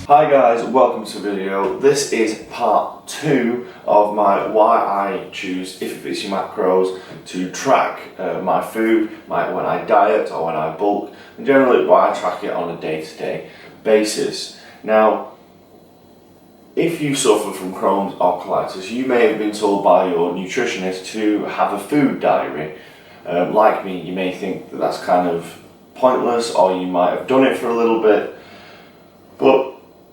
Hi guys, welcome to the video. This is part 2 of my why I choose If It Fits Your Macros to track my food, when I diet or when I bulk, and generally why I track it on a day-to-day basis. Now, if you suffer from Crohn's or colitis, you may have been told by your nutritionist to have a food diary. Like me, you may think that that's kind of pointless, or you might have done it for a little bit, but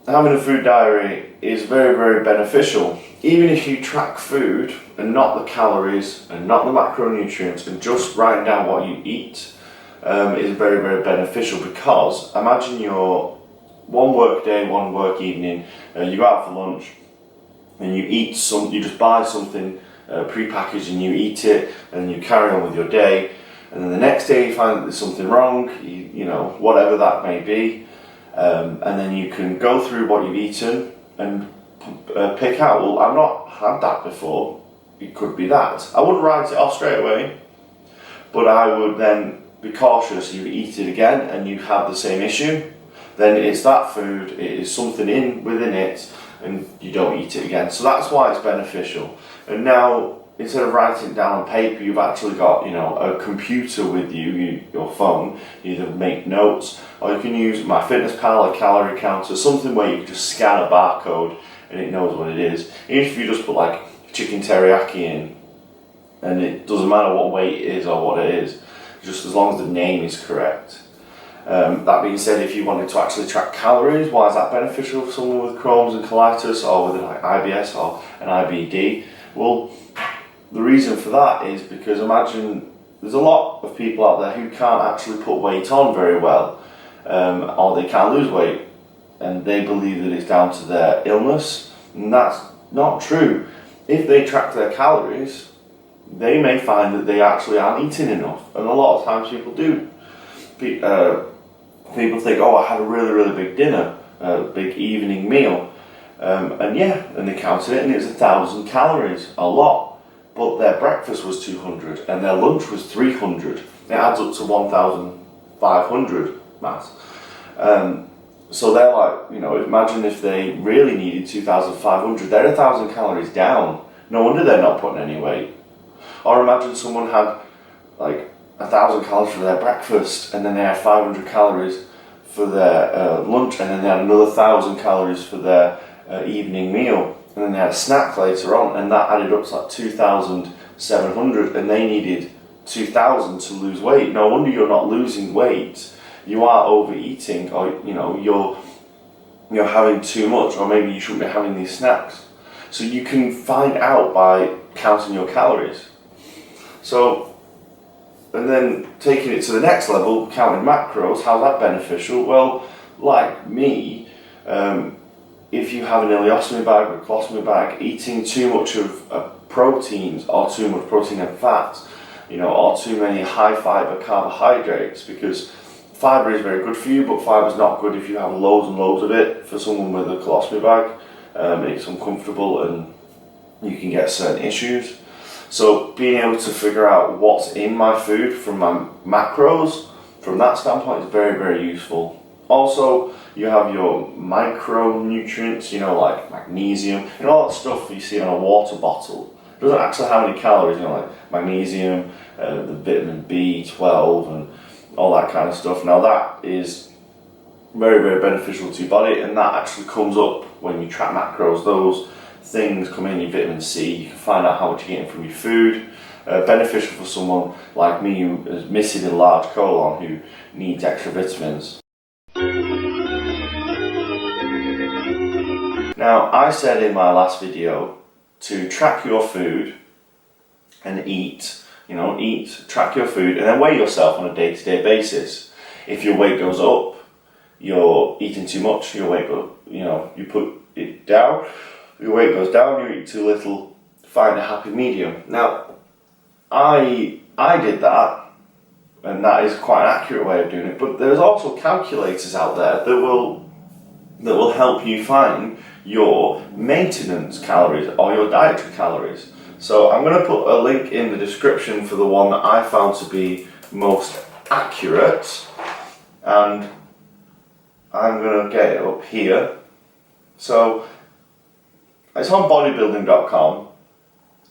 having a food diary is very, very beneficial. Even if you track food and not the calories and not the macronutrients and just writing down what you eat is very, very beneficial, because imagine your one work day, one work evening, you go out for lunch and you eat you just buy something pre-packaged and you eat it and you carry on with your day, and then the next day you find that there's something wrong, you know, whatever that may be. And then you can go through what you've eaten and pick out, well, I've not had that before, it could be that. I wouldn't write it off straight away, but I would then be cautious. You eat it again and you have the same issue, then it's that food, it is something within it, and you don't eat it again. So that's why it's beneficial. And now, instead of writing it down on paper, you've actually got, you know, a computer with you, your phone. You either make notes, or you can use MyFitnessPal, a calorie counter, something where you can just scan a barcode and it knows what it is. Even if you just put like chicken teriyaki in, and it doesn't matter what weight it is or what it is, just as long as the name is correct. That being said, if you wanted to actually track calories, why is that beneficial for someone with Crohn's and colitis, or with like IBS or an IBD? Well, the reason for that is because imagine there's a lot of people out there who can't actually put weight on very well, or they can't lose weight, and they believe that it's down to their illness, and that's not true. If they track their calories, they may find that they actually aren't eating enough, and a lot of times people do. People think, oh, I had a really, really big dinner, a big evening meal, and they counted it and it was 1,000 calories, a lot. But their breakfast was 200 and their lunch was 300. It adds up to 1,500 mass. So they're like, you know, imagine if they really needed 2,500, they're 1,000 calories down. No wonder they're not putting any weight. Or imagine someone had like 1,000 calories for their breakfast, and then they had 500 calories for their lunch, and then they had another 1,000 calories for their evening meal. And then they had a snack later on, and that added up to like 2,700, and they needed 2,000 to lose weight. No wonder you're not losing weight. You are overeating, or you know, you're having too much, or maybe you shouldn't be having these snacks. So you can find out by counting your calories. So, and then taking it to the next level, counting macros, how's that beneficial? Well, like me, if you have an ileostomy bag or a colostomy bag, eating too much of proteins, or too much protein and fat, you know, or too many high fiber carbohydrates, because fiber is very good for you, but fiber is not good if you have loads and loads of it. For someone with a colostomy bag, it's uncomfortable and you can get certain issues. So being able to figure out what's in my food from my macros, from that standpoint, is very, very useful. Also, you have your micronutrients, you know, like magnesium, and all that stuff you see on a water bottle. It doesn't actually have any calories, you know, like magnesium, the vitamin B12, and all that kind of stuff. Now that is very, very beneficial to your body, and that actually comes up when you track macros. Those things come in, your vitamin C, you can find out how much you're getting from your food. Beneficial for someone like me who is missing a large colon, who needs extra vitamins. Now, I said in my last video to track your food and eat, you know, track your food, and then weigh yourself on a day-to-day basis. If your weight goes up, you're eating too much, your weight goes, you know, you put it down, your weight goes down, you eat too little, find a happy medium. Now, I did that, and that is quite an accurate way of doing it, but there's also calculators out there that will help you find your maintenance calories or your dietary calories. So I'm going to put a link in the description for the one that I found to be most accurate, and I'm going to get it up here. So it's on bodybuilding.com,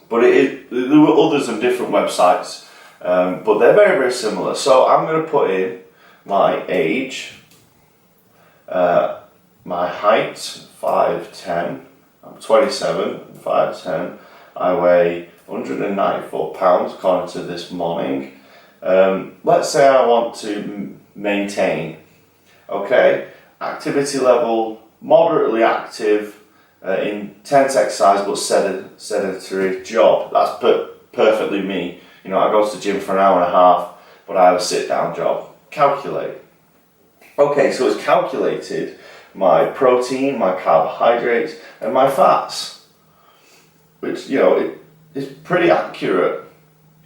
but there were others on different websites, but they're very, very similar. So I'm going to put in my age, my height, 5'10", I'm 27, 5'10", I weigh 194 pounds according to this morning. Let's say I want to maintain, okay, activity level, moderately active, intense exercise but sedentary job. That's perfectly me. You know, I go to the gym for an hour and a half, but I have a sit down job. Calculate. Okay, so it's calculated my protein, my carbohydrates, and my fats, which, you know, it is pretty accurate.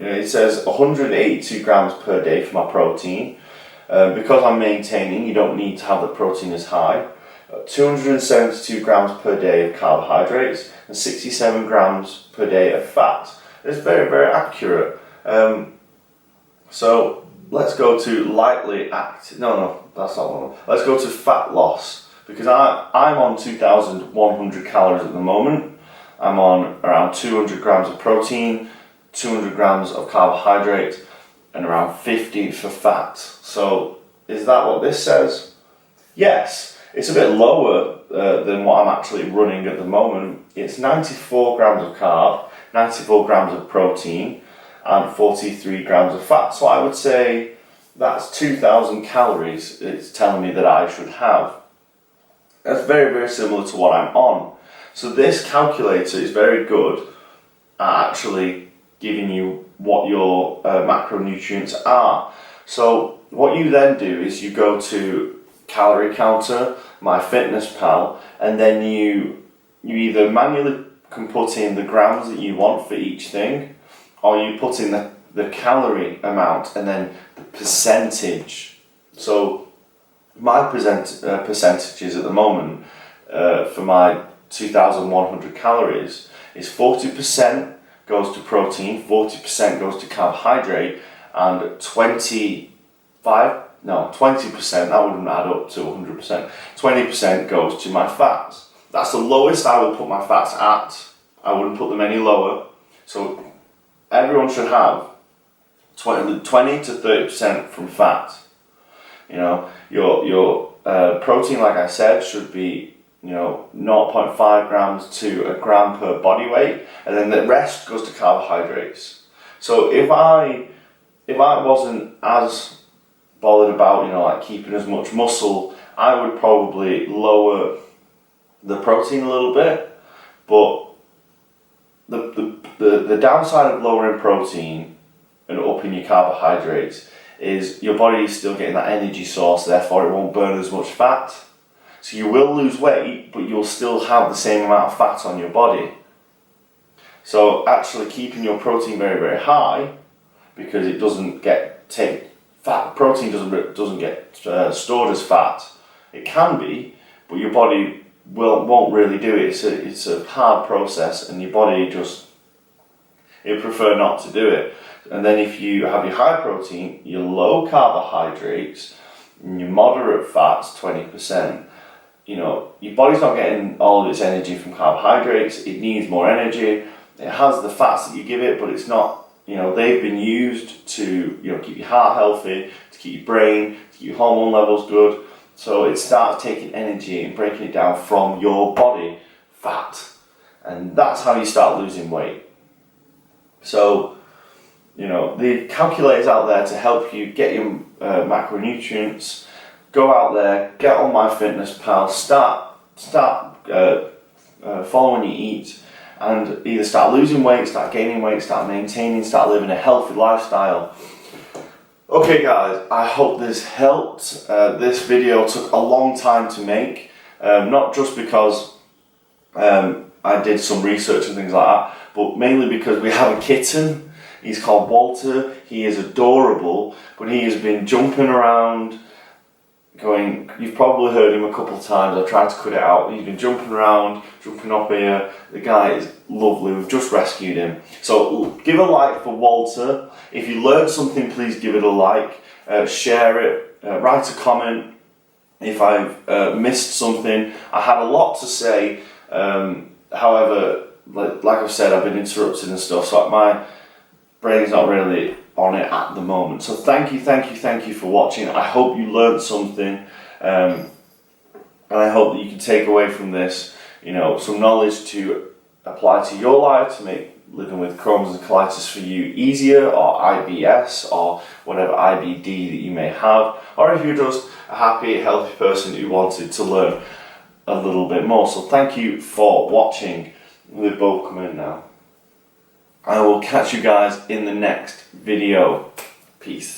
You know, it says 182 grams per day for my protein. Because I'm maintaining, you don't need to have the protein as high. 272 grams per day of carbohydrates and 67 grams per day of fat. It's very, very accurate. So let's go to lightly active. No, that's not one. Let's go to fat loss, because I'm on 2,100 calories at the moment. I'm on around 200 grams of protein, 200 grams of carbohydrate, and around 50 for fat. So is that what this says? Yes, it's a bit lower than what I'm actually running at the moment. It's 94 grams of carb, 94 grams of protein, and 43 grams of fat. So I would say that's 2,000 calories it's telling me that I should have. That's very, very similar to what I'm on. So this calculator is very good at actually giving you what your macronutrients are. So what you then do is you go to Calorie Counter, MyFitnessPal, and then you either manually can put in the grams that you want for each thing, or you put in the calorie amount and then the percentage. So my percentages at the moment for my 2,100 calories is 40% goes to protein, 40% goes to carbohydrate, and 20%, that wouldn't add up to 100%, 20% goes to my fats. That's the lowest I will put my fats at. I wouldn't put them any lower. So everyone should have 20 to 30% from fat. You know, your protein, like I said, should be 0.5 grams to a gram per body weight, and then the rest goes to carbohydrates. So if I wasn't as bothered about like keeping as much muscle, I would probably lower the protein a little bit. But the downside of lowering protein and upping your carbohydrates is your body is still getting that energy source, therefore it won't burn as much fat. So you will lose weight, but you'll still have the same amount of fat on your body. So actually keeping your protein very, very high, because it doesn't get protein doesn't get stored as fat. It can be, but your body won't really do it. It's a hard process, and your body it prefer not to do it. And then if you have your high protein, your low carbohydrates, and your moderate fats, 20%. Your body's not getting all of its energy from carbohydrates. It needs more energy. It has the fats that you give it, but it's not, they've been used to, keep your heart healthy, to keep your brain, to keep your hormone levels good. So it starts taking energy and breaking it down from your body fat. And that's how you start losing weight. So, the calculators out there to help you get your macronutrients. Go out there, get on MyFitnessPal, start following what you eat, and either start losing weight, start gaining weight, start maintaining, start living a healthy lifestyle. Okay guys, I hope this helped. This video took a long time to make, not just because I did some research and things like that, but mainly because we have a kitten. He's called Walter. He is adorable, but he has been jumping around, you've probably heard him a couple of times. I tried to cut it out. He's been jumping around, jumping up here. The guy is lovely. We've just rescued him. So give a like for Walter. If you learned something, please give it a like. Share it. Write a comment. if I've missed something. I had a lot to say, however, like I've said, I've been interrupted and stuff, so my brain's not really on it at the moment. So thank you for watching. I hope you learned something, and I hope that you can take away from this, some knowledge to apply to your life to make living with Crohn's and colitis for you easier, or IBS, or whatever IBD that you may have, or if you're just a happy, healthy person who wanted to learn a little bit more. So thank you for watching. They've both come in now. I will catch you guys in the next video. Peace.